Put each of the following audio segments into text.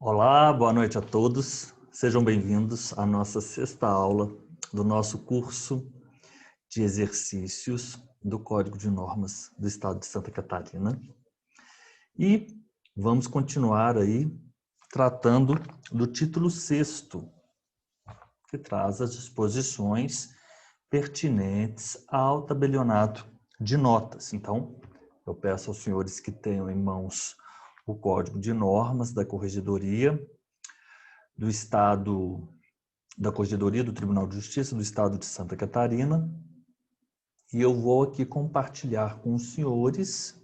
Olá, boa noite a todos. Sejam bem-vindos à nossa sexta aula do nosso curso de exercícios do Código de Normas do Estado de Santa Catarina. E vamos continuar aí tratando do título 6º, que traz as disposições pertinentes ao tabelionato de notas. Então, eu peço aos senhores que tenham em mãos o Código de Normas da Corregedoria do Estado, da Corregedoria do Tribunal de Justiça do Estado de Santa Catarina, e eu vou aqui compartilhar com os senhores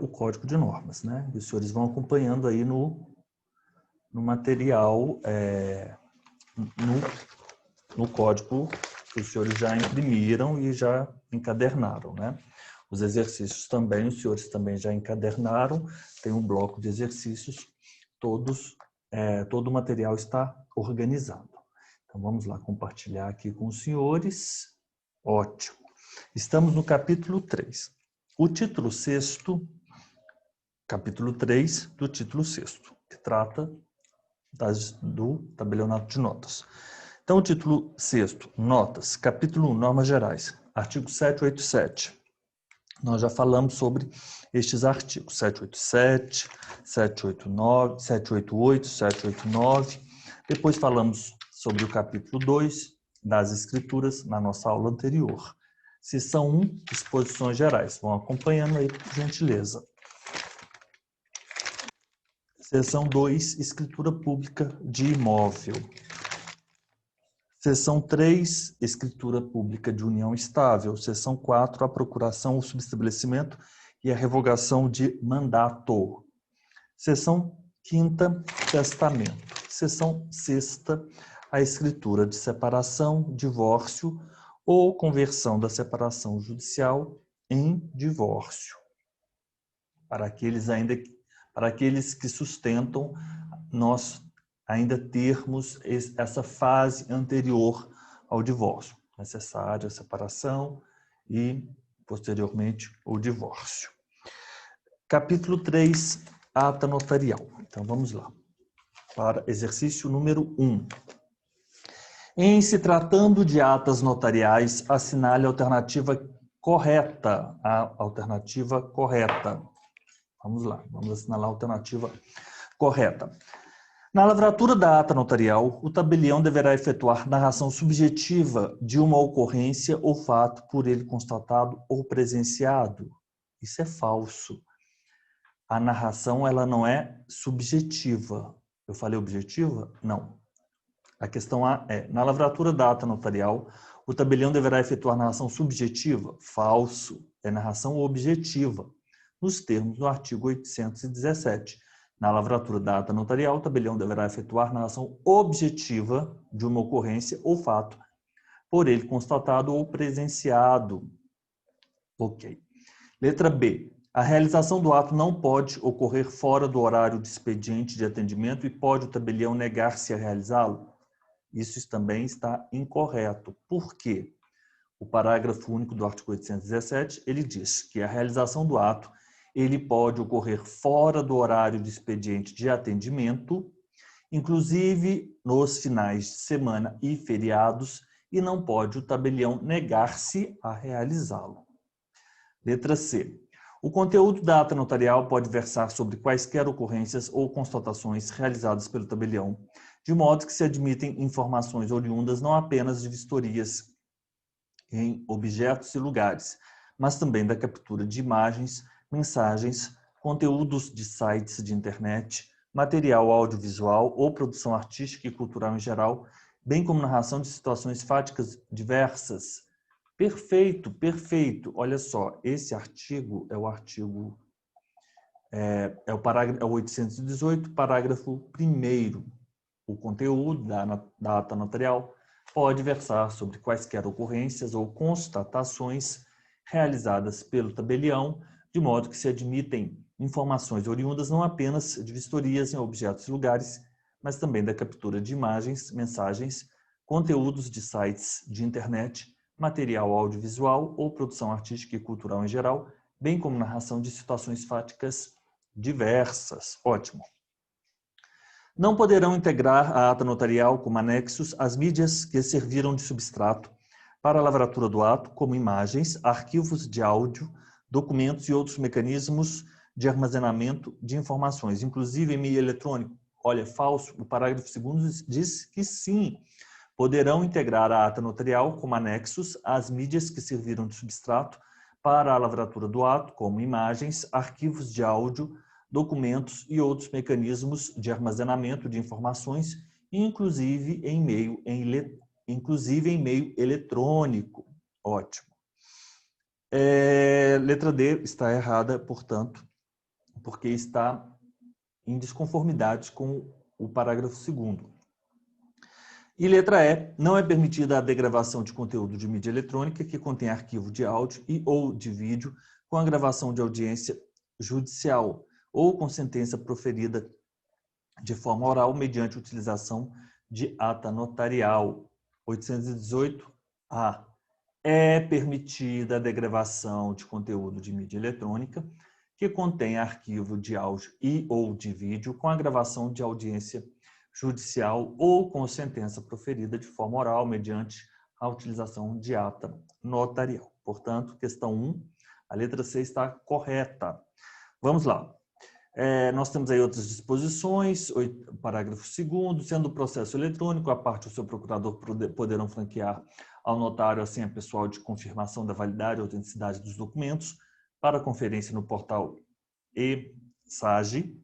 o Código de Normas, né? E os senhores vão acompanhando aí no material, no código que os senhores já imprimiram e já encadernaram, né? Os exercícios também, os senhores também já encadernaram, tem um bloco de exercícios, todo o material está organizado. Então vamos lá compartilhar aqui com os senhores. Ótimo. Estamos no capítulo 3. O título 6º, capítulo 3 do título 6º, que trata do tabelionato de notas. Então, o título 6º, notas, capítulo 1, normas gerais, artigo 787. Nós já falamos sobre estes artigos, 787, 789, 788, 789. Depois falamos sobre o capítulo 2 das escrituras na nossa aula anterior. Seção 1, disposições gerais. Vão acompanhando aí, por gentileza. Seção 2, escritura pública de imóvel. Seção 3, escritura pública de união estável. Seção 4, a procuração, o subestabelecimento e a revogação de mandato. Seção 5ª, testamento. Seção 6ª, a escritura de separação, divórcio ou conversão da separação judicial em divórcio. Para aqueles que sustentam nós ainda termos essa fase anterior ao divórcio, necessária a separação e, posteriormente, o divórcio. Capítulo 3, ata notarial. Então, vamos lá, para exercício número 1. Em se tratando de atas notariais, assinale a alternativa correta. A alternativa correta. Vamos lá, vamos assinalar a alternativa correta. Na lavratura da ata notarial, o tabelião deverá efetuar narração subjetiva de uma ocorrência ou fato por ele constatado ou presenciado. Isso é falso. A narração ela não é subjetiva. Eu falei objetiva? Não. A questão A é, na lavratura da ata notarial, o tabelião deverá efetuar narração subjetiva? Falso. É narração objetiva, nos termos do artigo 817. Na lavratura da ata notarial, o tabelião deverá efetuar narração objetiva de uma ocorrência ou fato, por ele constatado ou presenciado. Ok. Letra B. A realização do ato não pode ocorrer fora do horário de expediente de atendimento e pode o tabelião negar-se a realizá-lo? Isso também está incorreto. Por quê? O parágrafo único do artigo 817, ele diz que a realização do ato ele pode ocorrer fora do horário de expediente de atendimento, inclusive nos finais de semana e feriados, e não pode o tabelião negar-se a realizá-lo. Letra C. O conteúdo da ata notarial pode versar sobre quaisquer ocorrências ou constatações realizadas pelo tabelião, de modo que se admitem informações oriundas não apenas de vistorias em objetos e lugares, mas também da captura de imagens, mensagens, conteúdos de sites de internet, material audiovisual ou produção artística e cultural em geral, bem como narração de situações fáticas diversas. Perfeito, perfeito. Olha só, esse artigo é o artigo é o 818, parágrafo 1º. O conteúdo da ata notarial pode versar sobre quaisquer ocorrências ou constatações realizadas pelo tabelião, de modo que se admitem informações oriundas não apenas de vistorias em objetos e lugares, mas também da captura de imagens, mensagens, conteúdos de sites de internet, material audiovisual ou produção artística e cultural em geral, bem como narração de situações fáticas diversas. Ótimo. Não poderão integrar a ata notarial como anexos as mídias que serviram de substrato para a lavratura do ato, como imagens, arquivos de áudio, documentos e outros mecanismos de armazenamento de informações, inclusive e-mail eletrônico. Olha, falso. O parágrafo 2º diz que sim, poderão integrar a ata notarial como anexos às mídias que serviram de substrato para a lavratura do ato, como imagens, arquivos de áudio, documentos e outros mecanismos de armazenamento de informações, inclusive em meio eletrônico. Ótimo. Letra D está errada, portanto, porque está em desconformidade com o parágrafo 2º. E letra E, não é permitida a degravação de conteúdo de mídia eletrônica que contém arquivo de áudio e ou de vídeo com a gravação de audiência judicial ou com sentença proferida de forma oral mediante utilização de ata notarial. 818-A. É permitida a degravação de conteúdo de mídia eletrônica que contém arquivo de áudio e ou de vídeo com a gravação de audiência judicial ou com sentença proferida de forma oral mediante a utilização de ata notarial. Portanto, questão 1, a letra C está correta. Vamos lá. Nós temos aí outras disposições, parágrafo 2º, sendo o processo eletrônico, a parte e o seu procurador poderão franquear ao notário a senha pessoal de confirmação da validade e autenticidade dos documentos para conferência no portal e-SAGE.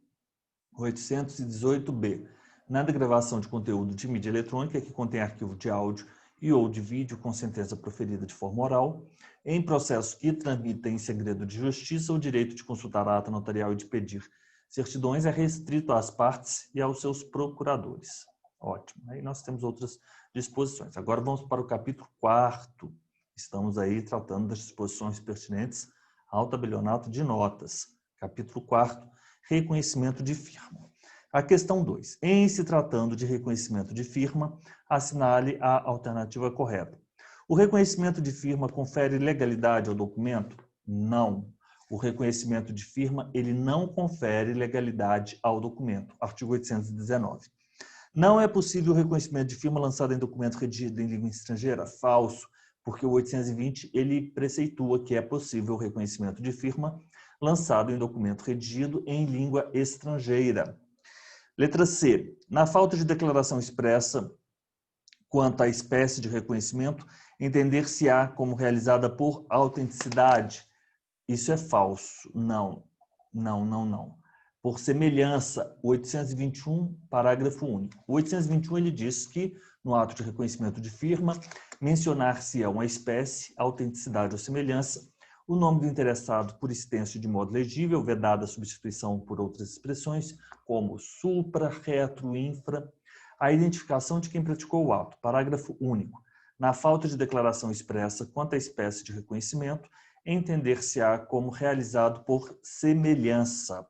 818-B. Na degravação de conteúdo de mídia eletrônica que contém arquivo de áudio e ou de vídeo com sentença proferida de forma oral, em processo que tramita em segredo de justiça, o direito de consultar a ata notarial e de pedir certidões é restrito às partes e aos seus procuradores. Ótimo. Aí nós temos outras disposições. Agora vamos para o capítulo 4º. Estamos aí tratando das disposições pertinentes ao tabelionato de notas. Capítulo 4º, reconhecimento de firma. A questão 2. Em se tratando de reconhecimento de firma, assinale a alternativa correta. O reconhecimento de firma confere legalidade ao documento? Não. O reconhecimento de firma, ele não confere legalidade ao documento. Artigo 819. Não é possível o reconhecimento de firma lançado em documento redigido em língua estrangeira? Falso, porque o 820 ele preceitua que é possível o reconhecimento de firma lançado em documento redigido em língua estrangeira. Letra C. Na falta de declaração expressa quanto à espécie de reconhecimento, entender-se-á como realizada por autenticidade. Isso é falso. Não. Por semelhança, 821, parágrafo único. O 821 ele diz que, no ato de reconhecimento de firma, mencionar-se-á uma espécie, autenticidade ou semelhança, o nome do interessado por extenso de modo legível, vedada a substituição por outras expressões, como supra, retro, infra, a identificação de quem praticou o ato. Parágrafo único. Na falta de declaração expressa quanto à espécie de reconhecimento, entender-se-á como realizado por semelhança.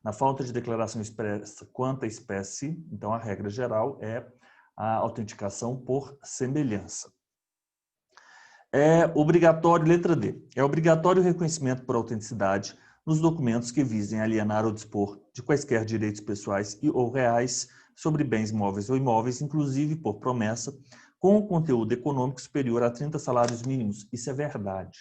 Na falta de declaração expressa quanto à espécie, então a regra geral é a autenticação por semelhança. É obrigatório, letra D, é obrigatório o reconhecimento por autenticidade nos documentos que visem alienar ou dispor de quaisquer direitos pessoais e ou reais sobre bens móveis ou imóveis, inclusive por promessa, com conteúdo econômico superior a 30 salários mínimos. Isso é verdade.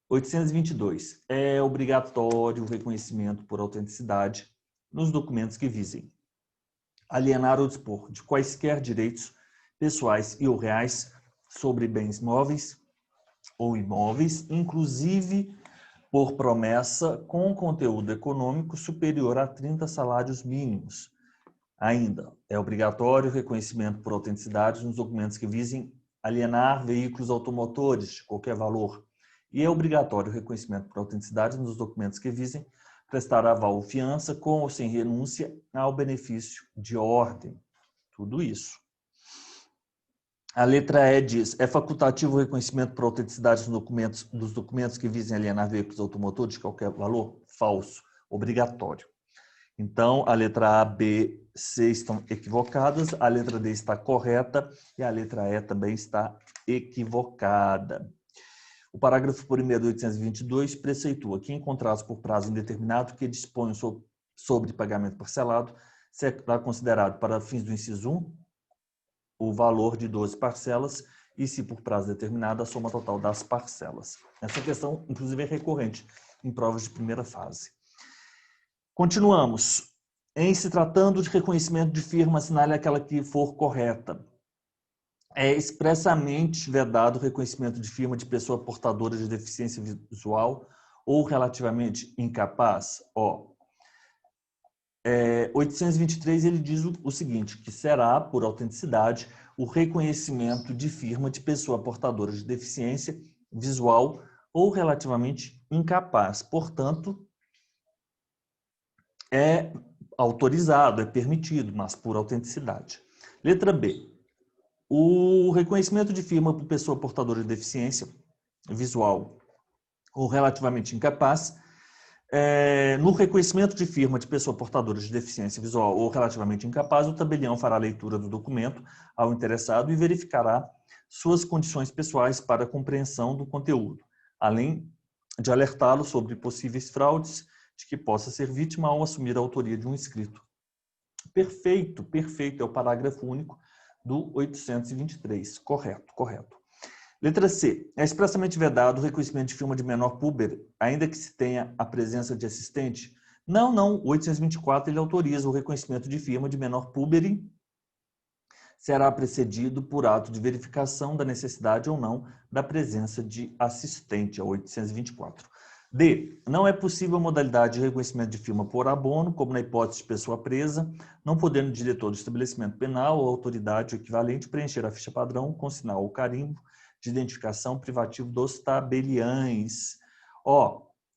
822. É obrigatório o reconhecimento por autenticidade nos documentos que visem alienar ou dispor de quaisquer direitos pessoais e ou reais sobre bens móveis ou imóveis, inclusive por promessa com conteúdo econômico superior a 30 salários mínimos. Ainda, é obrigatório o reconhecimento por autenticidade nos documentos que visem alienar veículos automotores de qualquer valor. E é obrigatório o reconhecimento por autenticidade nos documentos que visem prestar aval ou fiança com ou sem renúncia ao benefício de ordem. Tudo isso. A letra E diz, é facultativo o reconhecimento por autenticidade dos documentos que visem alienar veículos automotores de qualquer valor? Falso. Obrigatório. Então, a letra A, B, C estão equivocadas, a letra D está correta e a letra E também está equivocada. O parágrafo 1º do 822 preceitua que, em contratos por prazo indeterminado que dispõem sobre pagamento parcelado, será considerado para fins do inciso 1 o valor de 12 parcelas e, se por prazo determinado, a soma total das parcelas. Essa questão, inclusive, é recorrente em provas de primeira fase. Continuamos. Em se tratando de reconhecimento de firma, assinale aquela que for correta. É expressamente vedado o reconhecimento de firma de pessoa portadora de deficiência visual ou relativamente incapaz. 823 ele diz o seguinte, que será, por autenticidade, o reconhecimento de firma de pessoa portadora de deficiência visual ou relativamente incapaz. Portanto, é autorizado, é permitido, mas por autenticidade. Letra B. O reconhecimento de firma por pessoa portadora de deficiência visual ou relativamente incapaz, no reconhecimento de firma de pessoa portadora de deficiência visual ou relativamente incapaz, o tabelião fará a leitura do documento ao interessado e verificará suas condições pessoais para a compreensão do conteúdo, além de alertá-lo sobre possíveis fraudes de que possa ser vítima ao assumir a autoria de um escrito. Perfeito, perfeito, é o parágrafo único do 823. Correto. Letra C. É expressamente vedado o reconhecimento de firma de menor púber, ainda que se tenha a presença de assistente? Não. O 824 ele autoriza o reconhecimento de firma de menor púber, será precedido por ato de verificação da necessidade ou não da presença de assistente, é o 824. D. Não é possível a modalidade de reconhecimento de firma por abono, como na hipótese de pessoa presa, não podendo o diretor do estabelecimento penal ou autoridade equivalente preencher a ficha padrão com sinal ou carimbo de identificação privativo dos tabeliães.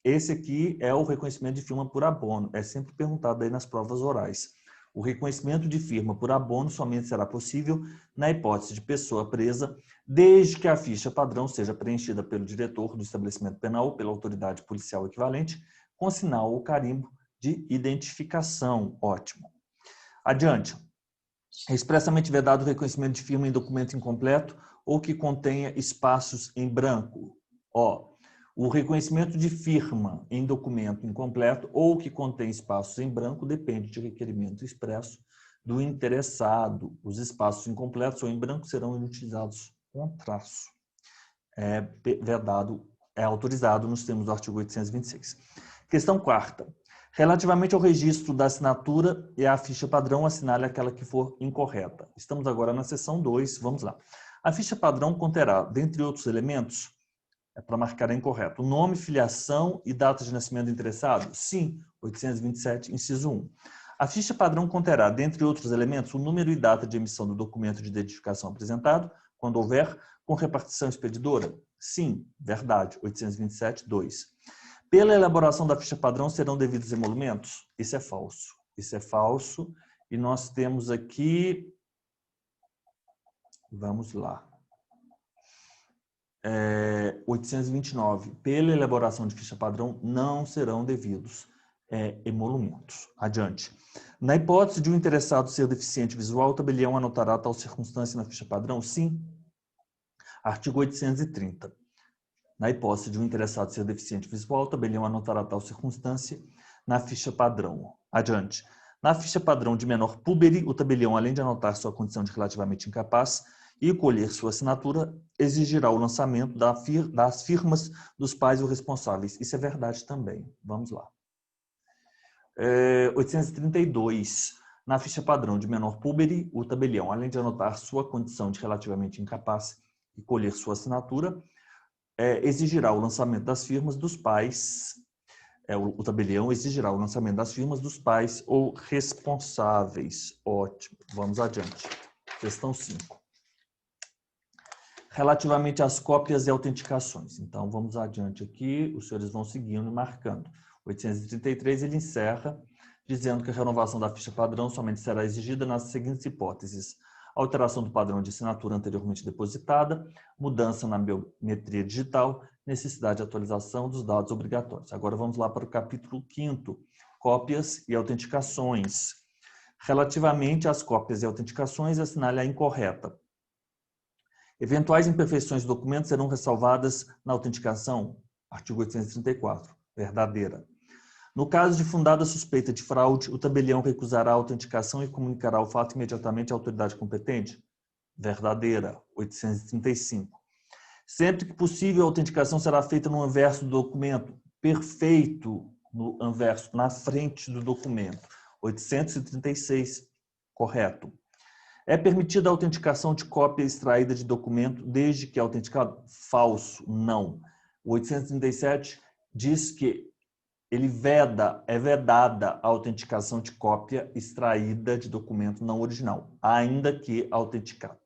Esse aqui é o reconhecimento de firma por abono, é sempre perguntado aí nas provas orais. O reconhecimento de firma por abono somente será possível na hipótese de pessoa presa, desde que a ficha padrão seja preenchida pelo diretor do estabelecimento penal ou pela autoridade policial equivalente, com sinal ou carimbo de identificação. Ótimo. Adiante. É expressamente vedado o reconhecimento de firma em documento incompleto ou que contenha espaços em branco. O reconhecimento de firma em documento incompleto ou que contém espaços em branco depende de requerimento expresso do interessado. Os espaços incompletos ou em branco serão utilizados com traço. É vedado, é autorizado nos termos do artigo 826. Questão 4ª. Relativamente ao registro da assinatura e à ficha padrão, assinale aquela que for incorreta. Estamos agora na seção 2, vamos lá. A ficha padrão conterá, dentre outros elementos, para marcar a incorreta, o nome, filiação e data de nascimento do interessado? Sim, 827, inciso 1. A ficha padrão conterá, dentre outros elementos, o número e data de emissão do documento de identificação apresentado, quando houver, com repartição expedidora? Sim, verdade, 827, 2. Pela elaboração da ficha padrão serão devidos emolumentos? Isso é falso. Isso é falso. E nós temos aqui... Vamos lá. 829. Pela elaboração de ficha padrão não serão devidos emolumentos. Adiante. Na hipótese de um interessado ser deficiente visual, o tabelião anotará tal circunstância na ficha padrão? Sim. Artigo 830. Na hipótese de um interessado ser deficiente visual, o tabelião anotará tal circunstância na ficha padrão. Adiante. Na ficha padrão de menor púbere, o tabelião, além de anotar sua condição de relativamente incapaz e colher sua assinatura, exigirá o lançamento das firmas dos pais ou responsáveis. Isso é verdade também. Vamos lá. 832. Na ficha padrão de menor púbere, o tabelião, além de anotar sua condição de relativamente incapaz e colher sua assinatura, exigirá o lançamento das firmas dos pais, o tabelião exigirá o lançamento das firmas dos pais ou responsáveis. Ótimo, vamos adiante. Questão 5. Relativamente às cópias e autenticações. Então, vamos adiante aqui, os senhores vão seguindo e marcando. 833, ele encerra dizendo que a renovação da ficha padrão somente será exigida nas seguintes hipóteses: alteração do padrão de assinatura anteriormente depositada, mudança na biometria digital, necessidade de atualização dos dados obrigatórios. Agora vamos lá para o capítulo 5º, cópias e autenticações. Relativamente às cópias e autenticações, assinale a incorreta. Eventuais imperfeições do documento serão ressalvadas na autenticação, artigo 834, verdadeira. No caso de fundada suspeita de fraude, o tabelião recusará a autenticação e comunicará o fato imediatamente à autoridade competente? Verdadeira, 835. Sempre que possível, a autenticação será feita no anverso do documento. Perfeito, no anverso, na frente do documento. 836, correto. É permitida a autenticação de cópia extraída de documento desde que é autenticado? Falso, não. O 837 diz que é vedada a autenticação de cópia extraída de documento não original, ainda que autenticado.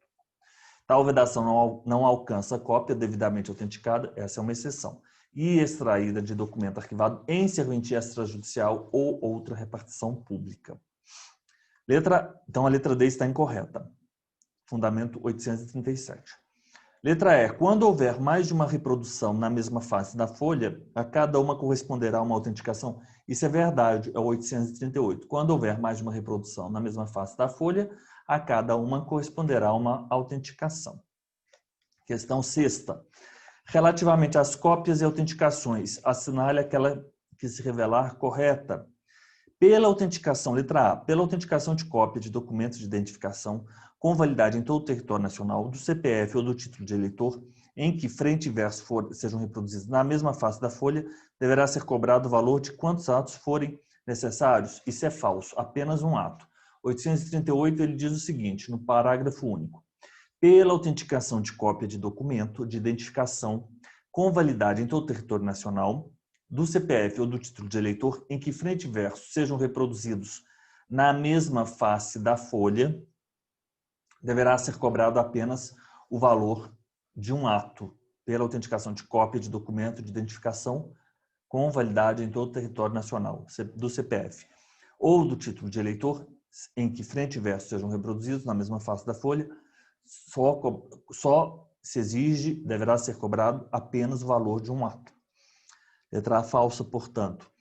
Tal vedação não alcança a cópia devidamente autenticada, essa é uma exceção, e extraída de documento arquivado em serventia extrajudicial ou outra repartição pública. Então, a letra D está incorreta. Fundamento 837. Letra E. Quando houver mais de uma reprodução na mesma face da folha, a cada uma corresponderá uma autenticação. Isso é verdade, é o 838. Quando houver mais de uma reprodução na mesma face da folha, a cada uma corresponderá uma autenticação. Questão 6ª. Relativamente às cópias e autenticações, assinale aquela que se revelar correta. Pela autenticação, letra A, pela autenticação de cópia de documentos de identificação com validade em todo o território nacional, do CPF ou do título de eleitor, em que frente e verso sejam reproduzidos na mesma face da folha, deverá ser cobrado o valor de quantos atos forem necessários. Isso é falso, apenas um ato. 838, ele diz o seguinte, no parágrafo único. Pela autenticação de cópia de documento de identificação com validade em todo o território nacional, do CPF ou do título de eleitor, em que frente e verso sejam reproduzidos na mesma face da folha, deverá ser cobrado apenas o valor de um ato pela autenticação de cópia de documento de identificação com validade em todo o território nacional, do CPF, ou do título de eleitor, em que frente e verso sejam reproduzidos na mesma face da folha, só se exige, deverá ser cobrado apenas o valor de um ato. Letra A falsa, portanto.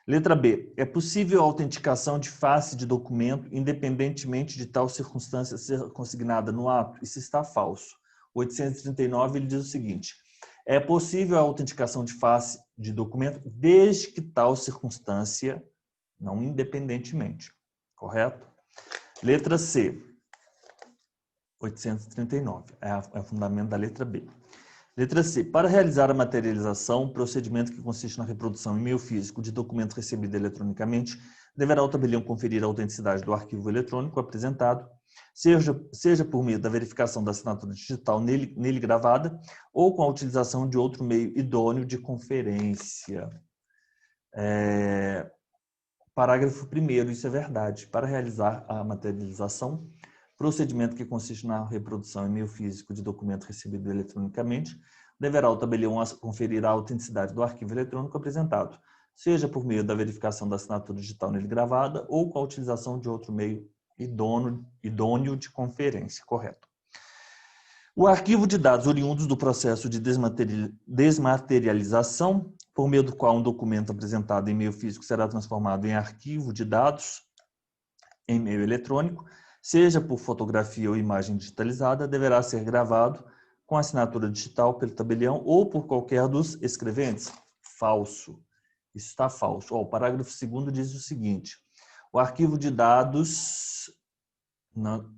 Letra B. É possível a autenticação de face de documento independentemente de tal circunstância ser consignada no ato? Isso está falso. 839, ele diz o seguinte. É possível a autenticação de face de documento desde que tal circunstância, não independentemente. Correto? Letra C. 839. É o fundamento da letra B. Letra C. Para realizar a materialização, procedimento que consiste na reprodução em meio físico de documento recebido eletronicamente, deverá o tabelião conferir a autenticidade do arquivo eletrônico apresentado, seja por meio da verificação da assinatura digital nele gravada ou com a utilização de outro meio idôneo de conferência. Parágrafo 1º, isso é verdade. Para realizar a materialização, procedimento que consiste na reprodução em meio físico de documento recebido eletronicamente, deverá o tabelião conferir a autenticidade do arquivo eletrônico apresentado, seja por meio da verificação da assinatura digital nele gravada ou com a utilização de outro meio idôneo de conferência. Correto. O arquivo de dados oriundos do processo de desmaterialização, por meio do qual um documento apresentado em meio físico será transformado em arquivo de dados em meio eletrônico, seja por fotografia ou imagem digitalizada, deverá ser gravado com assinatura digital pelo tabelião ou por qualquer dos escreventes. Falso. Isso está falso. O parágrafo 2º diz o seguinte. O arquivo de dados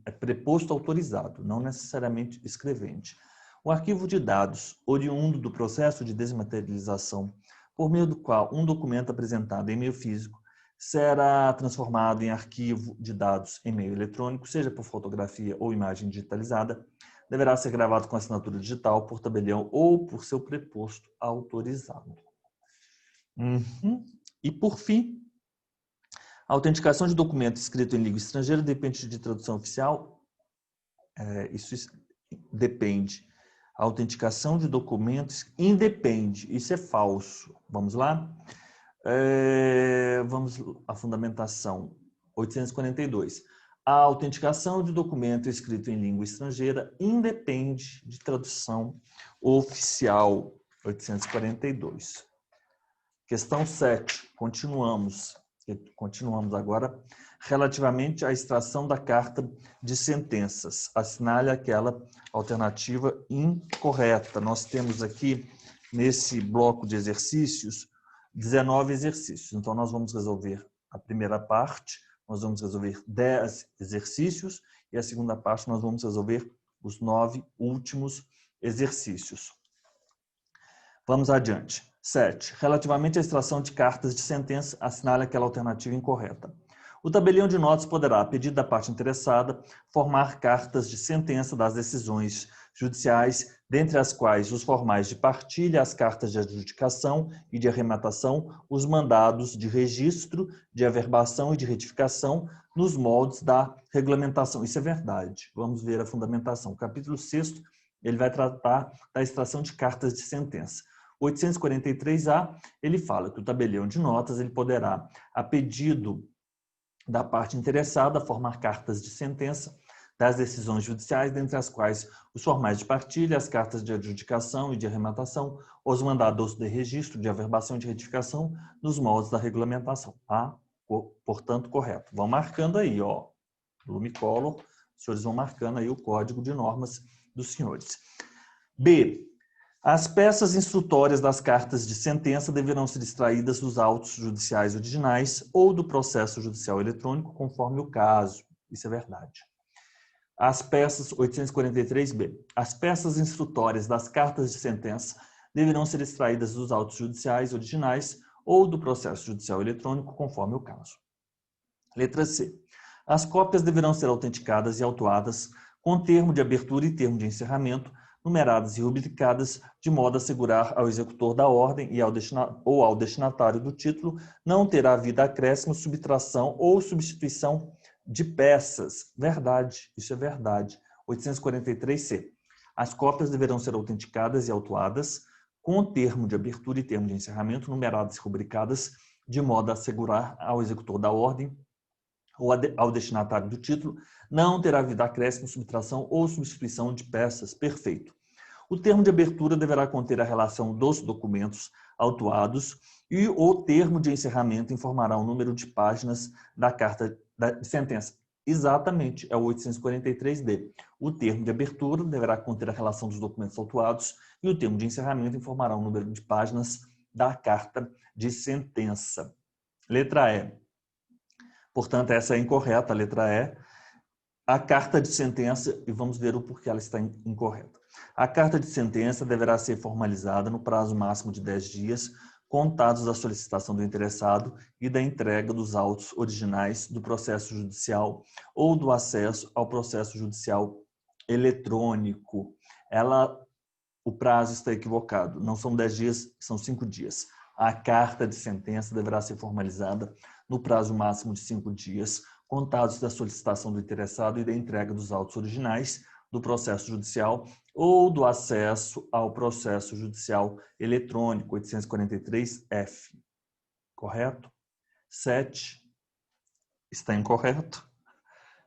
é preposto autorizado, não necessariamente escrevente. O arquivo de dados oriundo do processo de desmaterialização, por meio do qual um documento apresentado em meio físico será transformado em arquivo de dados em meio eletrônico, seja por fotografia ou imagem digitalizada, deverá ser gravado com assinatura digital por tabelião ou por seu preposto autorizado. E, por fim, a autenticação de documento escrito em língua estrangeira depende de tradução oficial? Isso depende. A autenticação de documentos independe. Isso é falso. Vamos lá? Vamos à fundamentação 842. A autenticação de documento escrito em língua estrangeira independe de tradução oficial. 842. Questão 7. Continuamos agora relativamente à extração da carta de sentenças. Assinale aquela alternativa incorreta. Nós temos aqui, nesse bloco de exercícios, 19 exercícios. Então, nós vamos resolver a primeira parte, nós vamos resolver 10 exercícios e a segunda parte nós vamos resolver os 9 últimos exercícios. Vamos adiante. 7. Relativamente à extração de cartas de sentença, assinale aquela alternativa incorreta. O tabelião de notas poderá, a pedido da parte interessada, formar cartas de sentença das decisões judiciais, dentre as quais os formais de partilha, as cartas de adjudicação e de arrematação, os mandados de registro, de averbação e de retificação, nos moldes da regulamentação. Isso é verdade. Vamos ver a fundamentação. O capítulo 6º, ele vai tratar da extração de cartas de sentença. 843A, ele fala que o tabelião de notas ele poderá, a pedido da parte interessada, formar cartas de sentença das decisões judiciais, dentre as quais os formais de partilha, as cartas de adjudicação e de arrematação, os mandados de registro, de averbação e de retificação, nos moldes da regulamentação. A, portanto, correto. Vão marcando aí, ó, Lumicolor, os senhores vão marcando aí o código de normas dos senhores. B. As peças instrutórias das cartas de sentença deverão ser extraídas dos autos judiciais originais ou do processo judicial eletrônico, conforme o caso. Isso é verdade. As peças 843b. As peças instrutórias das cartas de sentença deverão ser extraídas dos autos judiciais originais ou do processo judicial eletrônico, conforme o caso. Letra C. As cópias deverão ser autenticadas e autuadas com termo de abertura e termo de encerramento, numeradas e rubricadas, de modo a assegurar ao executor da ordem e ao destinatário do título não terá havido acréscimo, subtração ou substituição de peças. Verdade, isso é verdade. 843C. As cópias deverão ser autenticadas e autuadas com termo de abertura e termo de encerramento, numeradas e rubricadas, de modo a assegurar ao executor da ordem ou ao destinatário do título, não terá havido acréscimo, subtração ou substituição de peças. Perfeito. O termo de abertura deverá conter a relação dos documentos autuados e o termo de encerramento informará o número de páginas da carta de sentença. Exatamente, é o 843D. O termo de abertura deverá conter a relação dos documentos autuados e o termo de encerramento informará o número de páginas da carta de sentença. Letra E. Portanto, essa é incorreta, a letra E. A carta de sentença, e vamos ver o porquê ela está incorreta. A carta de sentença deverá ser formalizada no prazo máximo de 10 dias, contados da solicitação do interessado e da entrega dos autos originais do processo judicial ou do acesso ao processo judicial eletrônico. O prazo está equivocado, não são 10 dias, são 5 dias. A carta de sentença deverá ser formalizada no prazo máximo de 5 dias, contados da solicitação do interessado e da entrega dos autos originais do processo judicial ou do acesso ao processo judicial eletrônico, 843F. Correto? 7 está incorreto.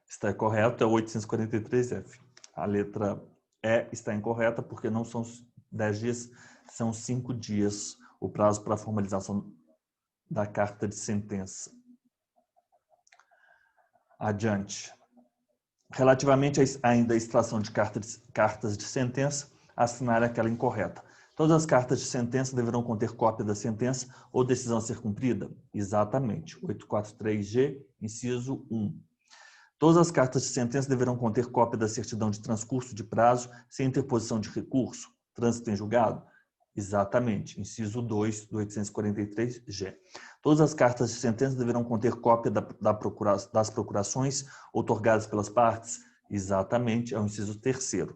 Está correto, é o 843F. A letra E está incorreta porque não são 10 dias, são 5 dias o prazo para a formalização da carta de sentença. Adiante. Relativamente ainda à extração de cartas de sentença, assinale aquela incorreta. Todas as cartas de sentença deverão conter cópia da sentença ou decisão a ser cumprida? Exatamente. 843G, inciso 1. Todas as cartas de sentença deverão conter cópia da certidão de transcurso de prazo sem interposição de recurso? Trânsito em julgado? Exatamente. Inciso 2 do 843G. Todas as cartas de sentença deverão conter cópia das procurações outorgadas pelas partes? Exatamente, é o inciso 3º.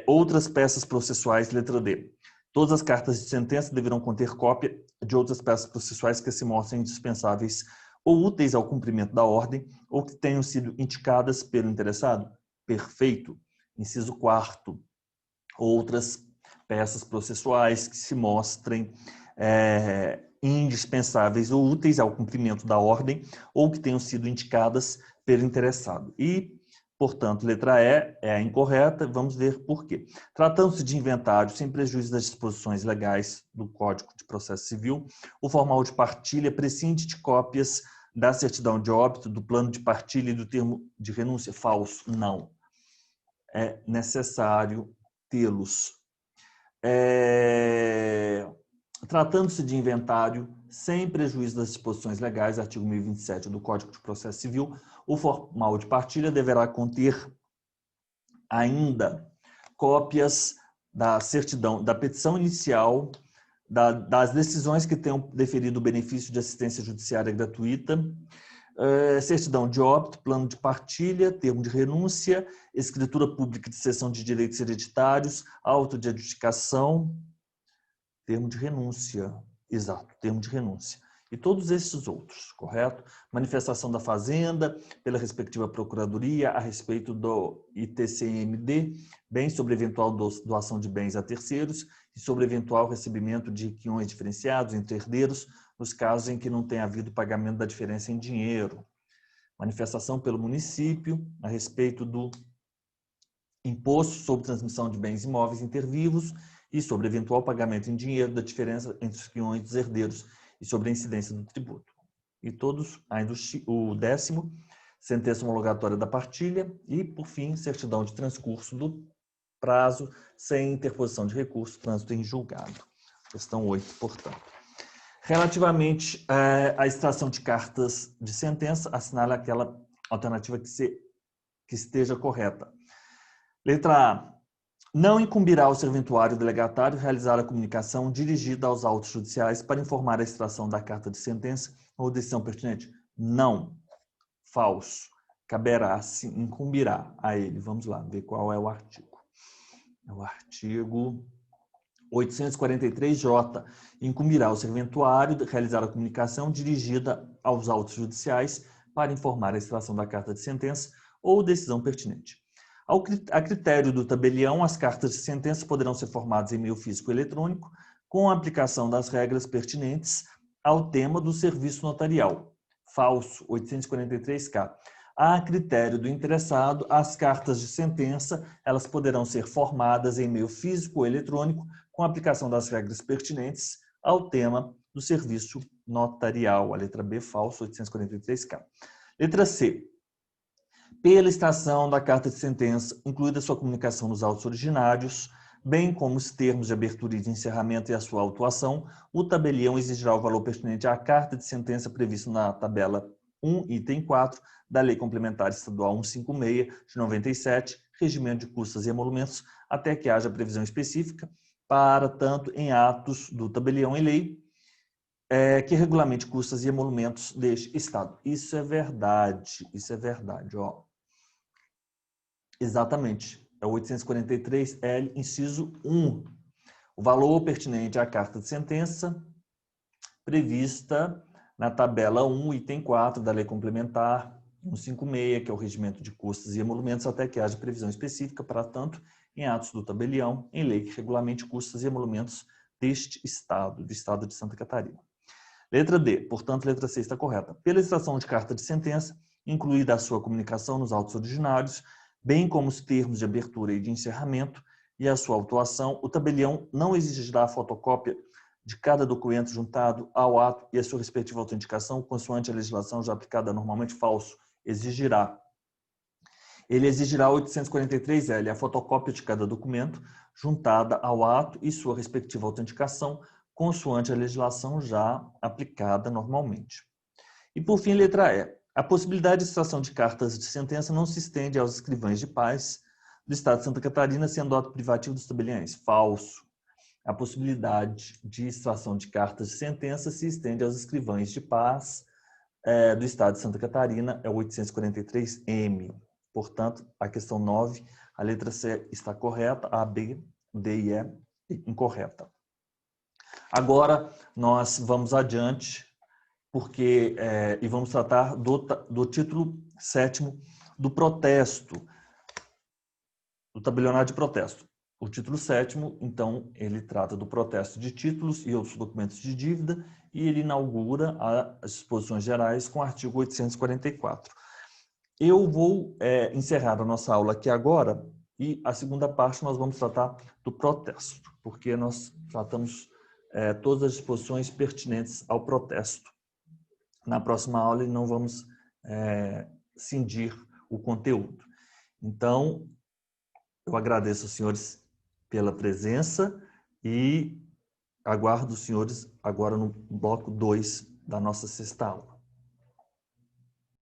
Outras peças processuais, letra D. Todas as cartas de sentença deverão conter cópia de outras peças processuais que se mostrem indispensáveis ou úteis ao cumprimento da ordem ou que tenham sido indicadas pelo interessado? Perfeito. Inciso 4º. Outras peças processuais que se mostrem indispensáveis ou úteis ao cumprimento da ordem ou que tenham sido indicadas pelo interessado. E, portanto, letra E é a incorreta, vamos ver por quê. Tratando-se de inventário, sem prejuízo das disposições legais do Código de Processo Civil, o formal de partilha prescinde de cópias da certidão de óbito, do plano de partilha e do termo de renúncia? Falso, não. É necessário tê-los. Tratando-se de inventário, sem prejuízo das disposições legais, artigo 1027 do Código de Processo Civil, o formal de partilha deverá conter ainda cópias da certidão, da petição inicial, das decisões que tenham deferido o benefício de assistência judiciária gratuita, certidão de óbito, plano de partilha, termo de renúncia, escritura pública de cessão de direitos hereditários, auto de adjudicação, termo de renúncia, exato, termo de renúncia. E todos esses outros, correto? Manifestação da Fazenda pela respectiva Procuradoria a respeito do ITCMD, bem sobre eventual doação de bens a terceiros e sobre eventual recebimento de requisições diferenciados entre herdeiros nos casos em que não tenha havido pagamento da diferença em dinheiro. Manifestação pelo município a respeito do imposto sobre transmissão de bens imóveis intervivos e sobre eventual pagamento em dinheiro da diferença entre os requisições dos herdeiros e sobre a incidência do tributo. E todos, ainda o 10º, sentença homologatória da partilha e, por fim, certidão de transcurso do prazo sem interposição de recurso, trânsito em julgado. Questão 8, portanto. Relativamente à extração de cartas de sentença, assinale aquela alternativa que esteja correta. Letra A. Não incumbirá ao serventuário delegatário realizar a comunicação dirigida aos autos judiciais para informar a extração da carta de sentença ou decisão pertinente? Não. Falso. Caberá, sim, incumbirá a ele. Vamos lá, ver qual é o artigo. É o artigo 843J. Incumbirá ao serventuário realizar a comunicação dirigida aos autos judiciais para informar a extração da carta de sentença ou decisão pertinente. A critério do tabelião, as cartas de sentença poderão ser formadas em meio físico ou eletrônico, com a aplicação das regras pertinentes ao tema do serviço notarial. Falso, 843K. A critério do interessado, as cartas de sentença, elas poderão ser formadas em meio físico ou eletrônico, com a aplicação das regras pertinentes ao tema do serviço notarial. A letra B, falso, 843K. Letra C. Pela extração da carta de sentença, incluída sua comunicação nos autos originários, bem como os termos de abertura e de encerramento e a sua autuação, o tabelião exigirá o valor pertinente à carta de sentença previsto na tabela 1, item 4, da Lei Complementar Estadual 156, de 97, regimento de custas e emolumentos, até que haja previsão específica para tanto em atos do tabelião em lei, que regulamente custas e emolumentos deste Estado. Isso é verdade, ó. Exatamente, é o 843L, inciso 1. O valor pertinente à carta de sentença prevista na tabela 1, item 4 da Lei Complementar 156, que é o regimento de custas e emolumentos, até que haja previsão específica para tanto em atos do tabelião, em lei que regulamente custas e emolumentos deste Estado, do Estado de Santa Catarina. Letra D, portanto, letra C está correta. Pela extração de carta de sentença, incluída a sua comunicação nos autos originários, bem como os termos de abertura e de encerramento e a sua autuação, o tabelião não exigirá a fotocópia de cada documento juntado ao ato e a sua respectiva autenticação, consoante a legislação já aplicada normalmente. Falso. Exigirá. Ele exigirá 843L, a fotocópia de cada documento juntada ao ato e sua respectiva autenticação, consoante a legislação já aplicada normalmente. E, por fim, letra E. A possibilidade de extração de cartas de sentença não se estende aos escrivães de paz do Estado de Santa Catarina, sendo ato privativo dos tabeliães. Falso. A possibilidade de extração de cartas de sentença se estende aos escrivães de paz do Estado de Santa Catarina, é o 843M. Portanto, a questão 9, a letra C está correta, a, B, D e E incorreta. Agora, nós vamos adiante, porque e vamos tratar do título 7º do protesto, do tabelionário de protesto. O título 7º, então, ele trata do protesto de títulos e outros documentos de dívida e ele inaugura as disposições gerais com o artigo 844. Eu vou encerrar a nossa aula aqui agora e a segunda parte nós vamos tratar do protesto, porque nós tratamos todas as disposições pertinentes ao protesto. Na próxima aula não vamos cindir o conteúdo. Então, eu agradeço aos senhores pela presença e Aguardo os senhores agora no bloco 2 da nossa sexta aula.